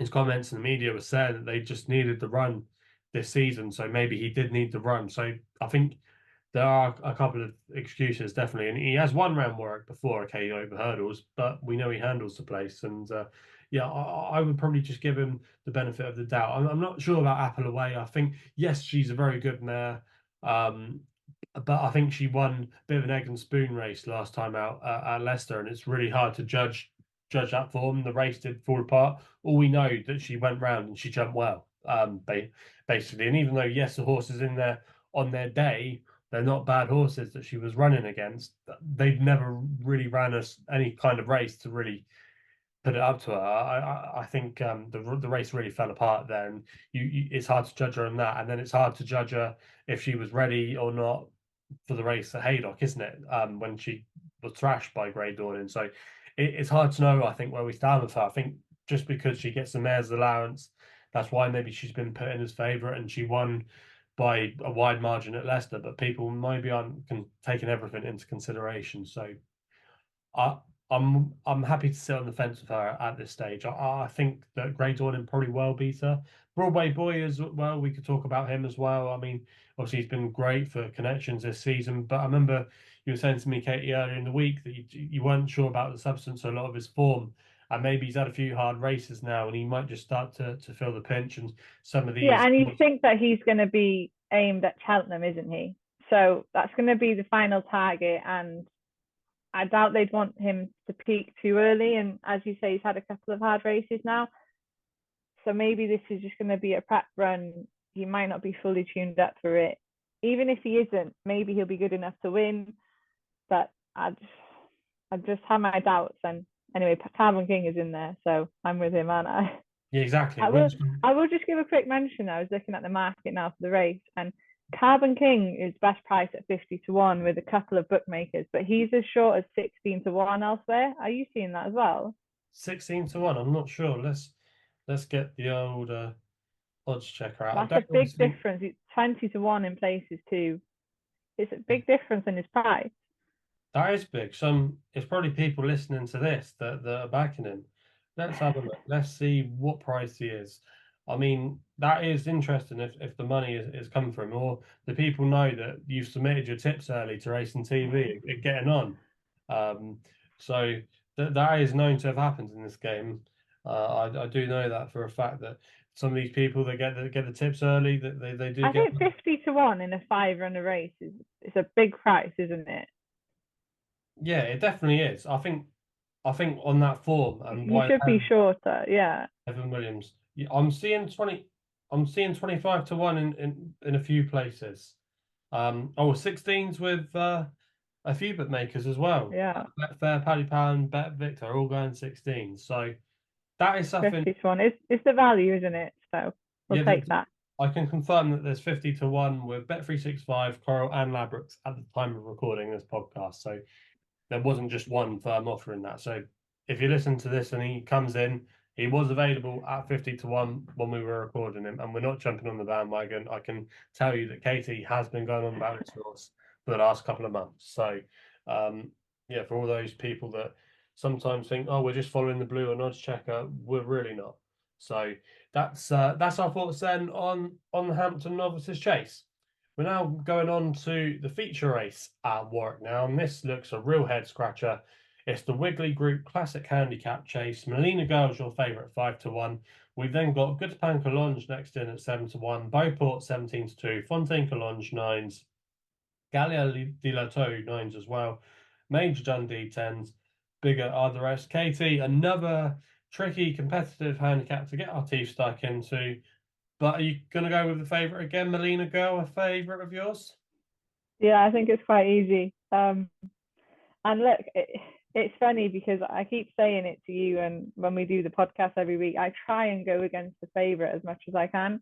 his comments in the media were saying that they just needed the run this season, so maybe he did need the run. So I think there are a couple of excuses, definitely, and he has won round Warwick before, okay, over hurdles, but we know he handles the place, and yeah, I would probably just give him the benefit of the doubt. I'm not sure about Apple Away. I think yes, she's a very good mare, um, but I think she won a bit of an egg and spoon race last time out at Leicester, and it's really hard to judge that form. The race did fall apart. All we know that she went round and she jumped well, basically. And even though yes, the horses in there on their day, they're not bad horses that she was running against. They'd never really ran us any kind of race to really put it up to her. I think the race really fell apart there, and it's hard to judge her on that. And then it's hard to judge her if she was ready or not for the race at Haydock, isn't it? When she was thrashed by Grey Dawning, so it's hard to know. I think where we stand with her. I think just because she gets the mayor's allowance, that's why maybe she's been put in as favourite, and she won by a wide margin at Leicester. But people maybe aren't taking everything into consideration. So I, I'm happy to sit on the fence with her at this stage. I think that Grey Dawning probably well beat her. Broadway Boy as well. We could talk about him as well. I mean, obviously he's been great for connections this season. But I remember you were saying to me, Katie, earlier in the week that you weren't sure about the substance of a lot of his form, and maybe he's had a few hard races now, and he might just start to feel the pinch. And some of Yeah, these, and you think that he's going to be aimed at Cheltenham, isn't he? So that's going to be the final target, and I doubt they'd want him to peak too early. And as you say, he's had a couple of hard races now. So maybe this is just going to be a prep run. He might not be fully tuned up for it. Even if he isn't, maybe he'll be good enough to win. But I just have my doubts. And anyway, Carbon King is in there, so I'm with him, aren't I? yeah, exactly. I will. I will just give a quick mention. I was looking at the market now for the race, and Carbon King is best price at 50-1 with a couple of bookmakers, but he's as short as 16-1 elsewhere. Are you seeing that as well? 16-1. I'm not sure. Let's get the old odds checker out. I That's a don't big obviously. difference. It's 20-1 in places too. It's a big difference in his price. That is big. It's probably people listening to this that are backing him. Let's have a look. Let's see what price he is. I mean, that is interesting if the money is coming from him, or the people know that you've submitted your tips early to Racing TV are getting on. Um, so that is known to have happened in this game. I do know that for a fact that some of these people that get the tips early that they do I get. think 50-1 in a 5 runner race is a big price, isn't it? Yeah, it definitely is. I think on that form and You why should be shorter, yeah. Evan Williams, yeah, I'm seeing 20, I'm seeing 25-1 in a few places. 16s with a few bookmakers as well. Yeah. Betfair, Paddy Power, Bet Victor are all going 16s. So that is something. 50-1. It's the value, isn't it? So we'll Yeah, take that. I can confirm that there's 50-1 with Bet365, Coral, and Ladbrokes at the time of recording this podcast. So there wasn't just one firm offering that. So if you listen to this and he comes in, he was available at 50-1 when we were recording him, and we're not jumping on the bandwagon. I can tell you that Katie has been going on about this horse for the last couple of months. So, yeah, for all those people that sometimes think, oh, we're just following the blue and odds checker, we're really not. So that's our thoughts then on the Hampton Novices Chase. We're now going on to the feature race at Warwick now, and this looks a real head scratcher. It's the Wiggly Group Classic Handicap Chase. Melina Girl's your favourite 5-1. We've then got Goodpan Collonge next in at 7-1, Beauport 17-2, Fontaine Collonge 9s, Gallia di Lato 9s as well, Major Dundee 10s, bigger are the rest. Katie, another tricky competitive handicap to get our teeth stuck into. But are you going to go with the favourite again, Melina Girl, a favourite of yours? Yeah, I think it's quite easy. And look, it's funny because I keep saying it to you, and when we do the podcast every week, I try and go against the favourite as much as I can.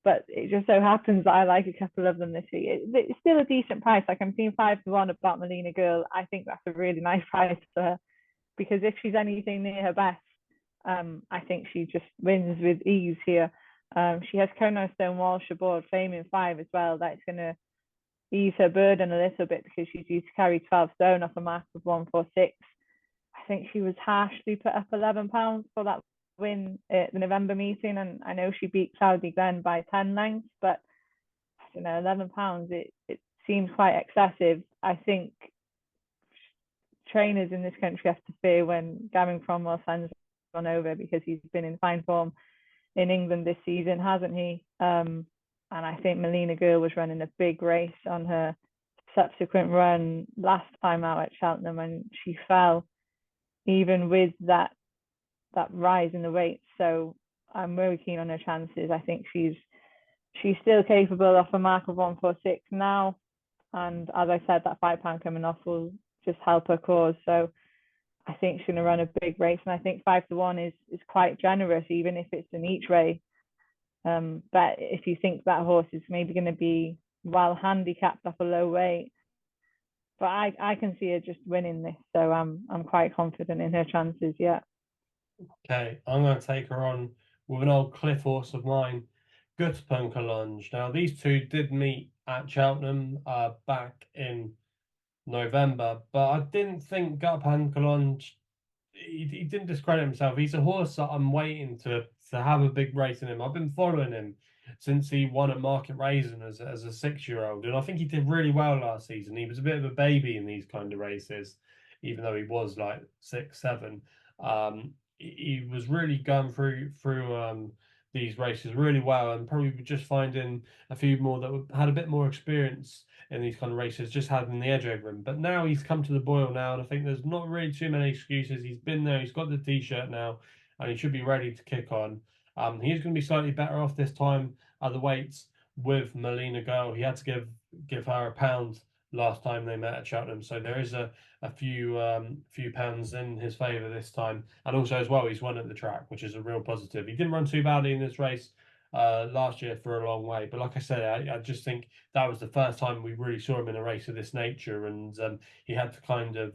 But it just so happens that I like a couple of them this week. It's still a decent price. Like I'm seeing 5-1 about Melina Girl. I think that's a really nice price for her, because if she's anything near her best, I think she just wins with ease here. She has Cornerstone Walsh aboard, Fame in 5 as well. That's going to ease her burden a little bit because she's used to carry 12 stone off a mark of 146. I think she was harshly put up £11 for that win at the November meeting, and I know she beat Cloudy Glen by 10 lengths, but I don't know, £11, it seems quite excessive. I think trainers in this country have to fear when Gavin Cromwell sends on over, because he's been in fine form in England this season, hasn't he? And I think Melina Girl was running a big race on her subsequent run last time out at Cheltenham, and she fell even with that rise in the weight. So I'm really keen on her chances. I think she's still capable of a mark of 146 now, and as I said, that £5 coming off will just help her cause. So I think she's going to run a big race, and I think 5-1 is quite generous, even if it's an each way. But if you think that horse is maybe going to be well handicapped off a low weight, but I can see her just winning this, so I'm quite confident in her chances. Yeah. Okay, I'm going to take her on with an old cliff horse of mine, Gutpan Collonge. Now, these two did meet at Cheltenham back in November, but I didn't think Gutpan Collonge, he didn't discredit himself. He's a horse that I'm waiting to have a big race in him. I've been following him since he won at Market Raisin as a 6-year-old, and I think he did really well last season. He was a bit of a baby in these kind of races, even though he was like 6, 7. He was really going through these races really well, and probably just finding a few more that had a bit more experience in these kind of races, just having the edge over him. But now he's come to the boil now, and I think there's not really too many excuses. He's been there, he's got the t-shirt now, and he should be ready to kick on. He's going to be slightly better off this time at the weights with Melina Girl. He had to give her £1 last time they met at Cheltenham, so there is a few pounds in his favour this time. And also as well, he's won at the track, which is a real positive. He didn't run too badly in this race last year for a long way, but like I said, I just think that was the first time we really saw him in a race of this nature, and he had to kind of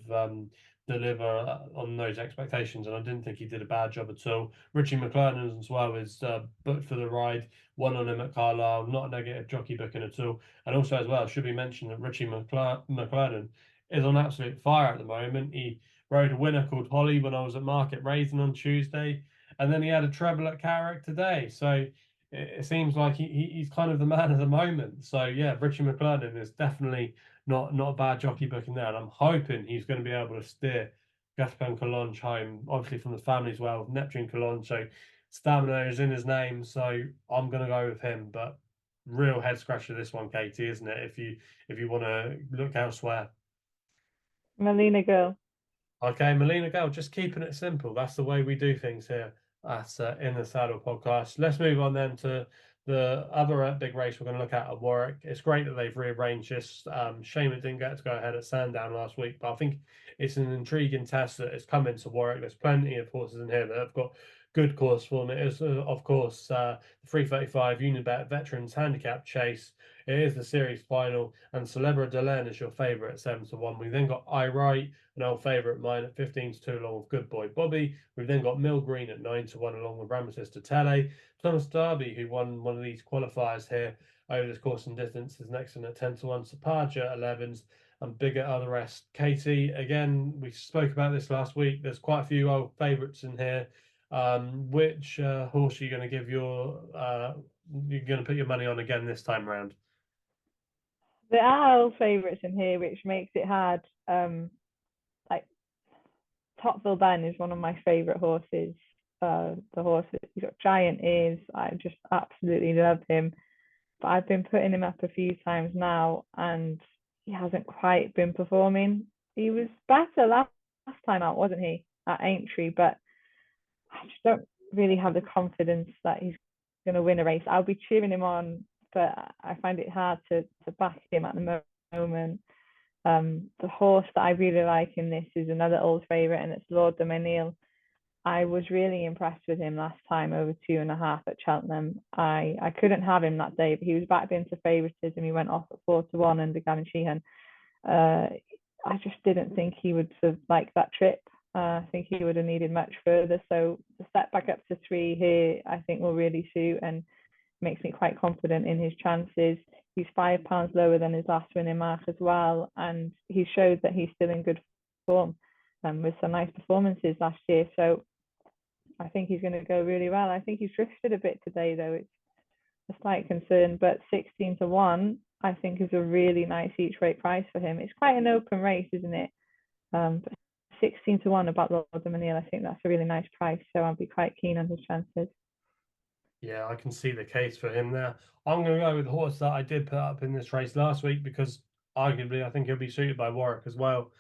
deliver on those expectations, and I didn't think he did a bad job at all. Richie McClernand as well is booked for the ride, one on him at Carlisle, not a negative jockey booking at all. And also as well, should be mentioned that Richie McClernand is on absolute fire at the moment. He rode a winner called Holly when I was at Market Raisin on Tuesday, and then he had a treble at Carrick today. So it seems like he's kind of the man of the moment. So yeah, Richie McClernand is definitely not a bad jockey booking there, and I'm hoping he's going to be able to steer Gaspar Collonge home, obviously from the family as well, Neptune Collonge. So stamina is in his name, so I'm going to go with him. But real head scratcher this one, Katie, isn't it? If you want to look elsewhere. Melina Girl. Okay, Melina Girl, just keeping it simple. That's the way we do things here at In the Saddle podcast. Let's move on then to the other big race we're going to look at Warwick. It's great that they've rearranged this. Shame it didn't get to go ahead at Sandown last week, but I think it's an intriguing test that has come into Warwick. There's plenty of horses in here that have got good course form. It is, of course, the 335 Unibet Veterans Handicap Chase. It is the series final, and Celebra Delaine is your favourite at 7-1. We then got I Right, an old favourite mine at 15-2, along with Good Boy Bobby. We've then got Mill Green at 9-1, along with Ramesses to Tele. Thomas Darby, who won one of these qualifiers here over this course and distance, is next in at 10-1. Sapaja 11s, and bigger are the rest. Katie, again, we spoke about this last week. There's quite a few old favourites in here. Which horse are you going to give you're going to put your money on again this time round? There are all favourites in here, which makes it hard. Like Topville Ben is one of my favourite horses. The horse he's got giant ears. I just absolutely love him. But I've been putting him up a few times now, and he hasn't quite been performing. He was better last time out, wasn't he, at Aintree? But I just don't really have the confidence that he's going to win a race. I'll be cheering him on, but I find it hard to back him at the moment. The horse that I really like in this is another old favourite, and it's Lord de Menil. I was really impressed with him last time over 2.5 at Cheltenham. I couldn't have him that day, but he was back into favouritism. He went off at 4-1 under Gavin Sheehan. I just didn't think he would sort of like that trip. I think he would have needed much further. So the step back up to 3 here, I think will really suit and makes me quite confident in his chances. He's £5 lower than his last winning mark as well, and he showed that he's still in good form with some nice performances last year. So I think he's going to go really well. I think he's drifted a bit today, though. It's a slight concern, but 16-1, I think, is a really nice each way price for him. It's quite an open race, isn't it? But 16-1 about Lord de Menil, I think that's a really nice price. So I'll be quite keen on his chances. Yeah, I can see the case for him there. I'm going to go with the horse that I did put up in this race last week because arguably I think he'll be suited by Warwick as well,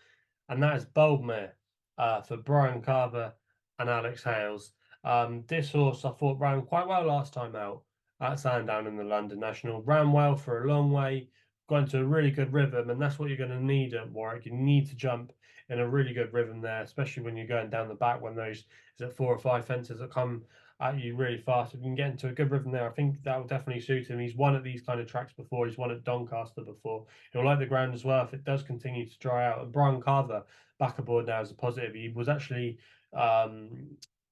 and that is Boldmere for Brian Carver and Alex Hales. This horse I thought ran quite well last time out at Sandown in the London National. Ran well for a long way, got into a really good rhythm, and that's what you're going to need at Warwick. You need to jump in a really good rhythm there, especially when you're going down the back when those is it 4 or 5 fences that come at you really fast. If you can get into a good rhythm there, I think that will definitely suit him. He's won at these kind of tracks before. He's won at Doncaster before. He'll like the ground as well if it does continue to dry out. And Brian Carver back aboard now is a positive. He was actually at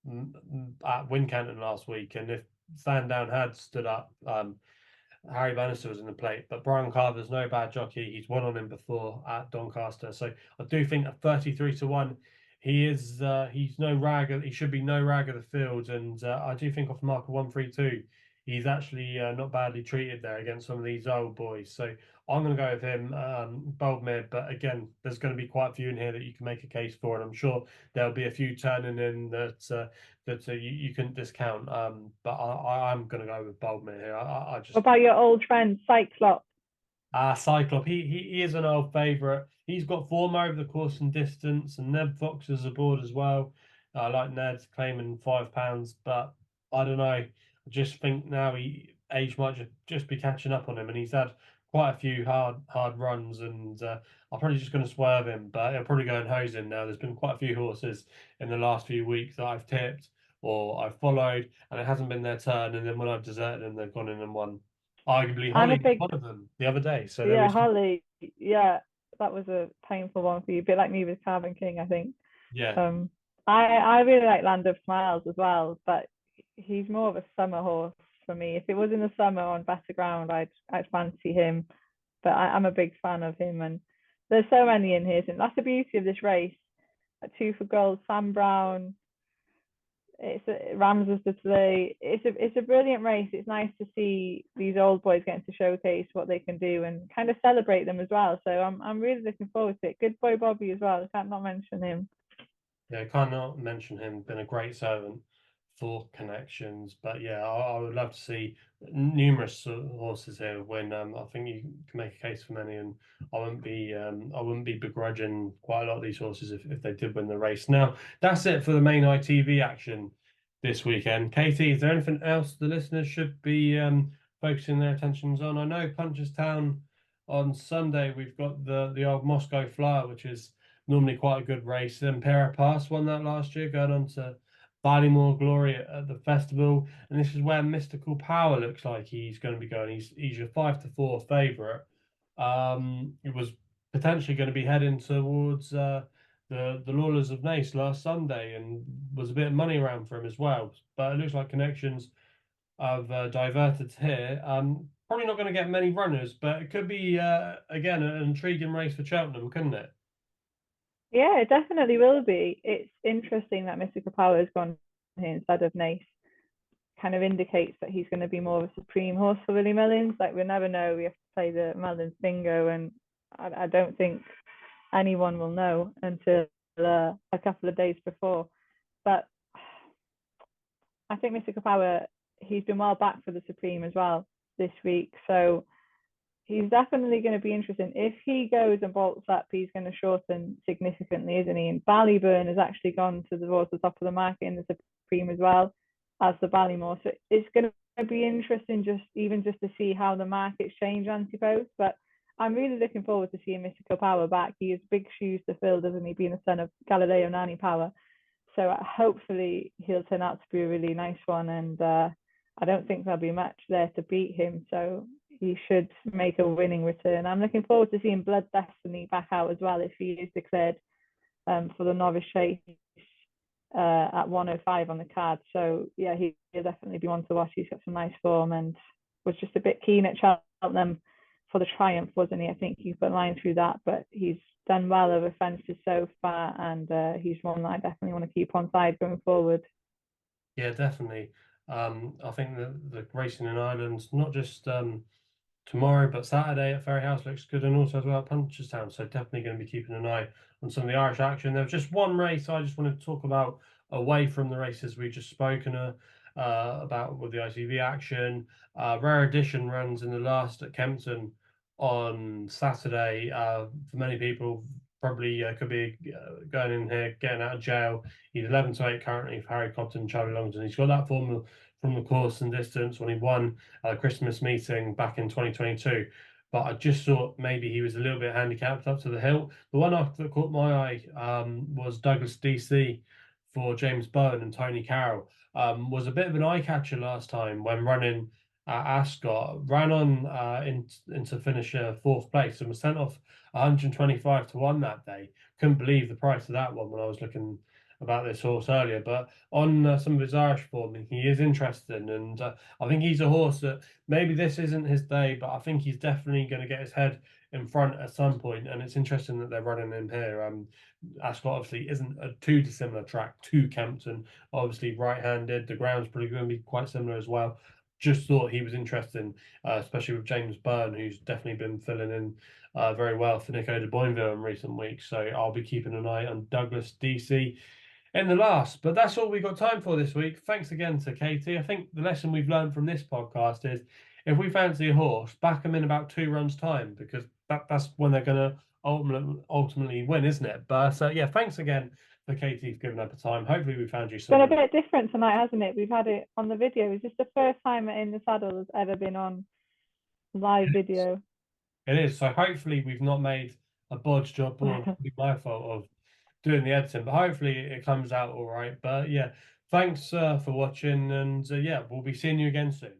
Wincanton last week, and if Sandown had stood up, Harry Bannister was in the plate, but Brian Carver's no bad jockey. He's won on him before at Doncaster, so I do think at 33-1, he's no rag. He should be no rag of the field, and I do think off marker 132, he's actually not badly treated there against some of these old boys. So I'm going to go with him, Boldmere. But again, there's going to be quite a few in here that you can make a case for, and I'm sure there'll be a few turning in that you can discount. But I'm going to go with Boldmere here. I What just about your old friend Cyclops? Cyclop, he is an old favourite. He's got form over the course and distance, and Ned Fox is aboard as well. I like Ned claiming £5, but I don't know. I just think now age might just be catching up on him, and he's had quite a few hard runs, and I'm probably just going to swerve him, but he'll probably go and hose him now. There's been quite a few horses in the last few weeks that I've tipped or I've followed, and it hasn't been their turn, and then when I've deserted them, they've gone in and won. Arguably, I'm a Holly was big one of them the other day. So there Yeah, is, Holly. Yeah, that was a painful one for you. A bit like me with Calvin King, I think. yeah, Um, I really like Land of Smiles as well, but he's more of a summer horse for me. If it was in the summer on better ground, I'd fancy him. But I'm a big fan of him, and there's so many in here. And that's the beauty of this race. At 2 for Gold, Sam Brown, Ramses today. It's a brilliant race. It's nice to see these old boys getting to showcase what they can do and kind of celebrate them as well. So I'm really looking forward to it. Good boy Bobby as well. I can't not mention him. yeah, can't not mention him. Been a great servant for connections. But yeah, I would love to see numerous horses here win. I think you can make a case for many, and I wouldn't be begrudging quite a lot of these horses if they did win the race. Now that's it for the main ITV action this weekend. Katie, is there anything else the listeners should be focusing their attentions on? I know Punchestown on Sunday we've got the old Moscow Flyer, which is normally quite a good race. Impera Pass won that last year, going on to Ballymore Glory at the festival, and this is where Mystical Power looks like he's going to be going. He's your 5-4 favourite. It was potentially going to be heading towards the Lawlers of Naas last Sunday, and was a bit of money around for him as well. But it looks like connections have diverted here. Probably not going to get many runners, but it could be again an intriguing race for Cheltenham, couldn't it? Yeah, it definitely will be. It's interesting that Mystical Power has gone here instead of Naas kind of indicates that he's going to be more of a supreme horse for Willie Mullins. Like, we never know. We have to play the Mullins bingo, and I don't think anyone will know until a couple of days before. But I think Mystical Power, he's been well back for the Supreme as well this week. So he's definitely going to be interesting. If he goes and bolts up, he's going to shorten significantly, isn't he? And Ballyburn has actually gone towards the top of the market in the Supreme as well as the Ballymore. So it's going to be interesting just to see how the markets change anti-post. But I'm really looking forward to seeing Mystical Power back. He has big shoes to fill, doesn't he, being the son of Galileo Nani Power. So hopefully he'll turn out to be a really nice one. And I don't think there'll be much there to beat him. So he should make a winning return. I'm looking forward to seeing Blood Destiny back out as well if he is declared for the novice chase at 105 on the card. So yeah, he'll definitely be one to watch. He's got some nice form and was just a bit keen at Cheltenham for the triumph, wasn't he? I think he put a line through that, but he's done well over fences so far, and he's one that I definitely want to keep on side going forward. Yeah, definitely. I think the racing in Ireland, not just tomorrow, but Saturday at Ferryhouse looks good, and also as well at Punchestown. So definitely going to be keeping an eye on some of the Irish action. There was just one race I just wanted to talk about away from the races we just spoken about with the ITV action. Rare Edition runs in the last at Kempton on Saturday. For many people, probably could be going in here, getting out of jail. He's 11 to 8 currently for Harry Cobden and Charlie Longton. He's got that form from the course and distance when he won a Christmas meeting back in 2022. But I just thought maybe he was a little bit handicapped up to the hill. The one that caught my eye was Douglas DC for James Bowen and Tony Carroll. Was a bit of an eye catcher last time when running Ascot. Ran on into finish fourth place and was sent off 125 to 1 that day. Couldn't believe the price of that one when I was looking about this horse earlier, but on some of his Irish form, he is interesting, and I think he's a horse that maybe this isn't his day, but I think he's definitely going to get his head in front at some point, and it's interesting that they're running him here. Ascot obviously isn't a too dissimilar track to Kempton, obviously right-handed, the ground's probably going to be quite similar as well. Just thought he was interesting, especially with James Byrne, who's definitely been filling in very well for Nico de Boinville in recent weeks, so I'll be keeping an eye on Douglas DC in the last. But that's all we've got time for this week. Thanks again to Katie. I think the lesson we've learned from this podcast is if we fancy a horse, back them in about 2 runs time, because that's when they're going to ultimately win, isn't it? But yeah, thanks again for Katie for giving up a time. Hopefully we found you some. It's been a bit different tonight, hasn't it? We've had it on the video. Is this the first time In the Saddle has ever been on live video? It is. So hopefully we've not made a bodge job, or it'll be my fault of doing the editing, but hopefully it comes out all right. But yeah, thanks for watching, and yeah, we'll be seeing you again soon.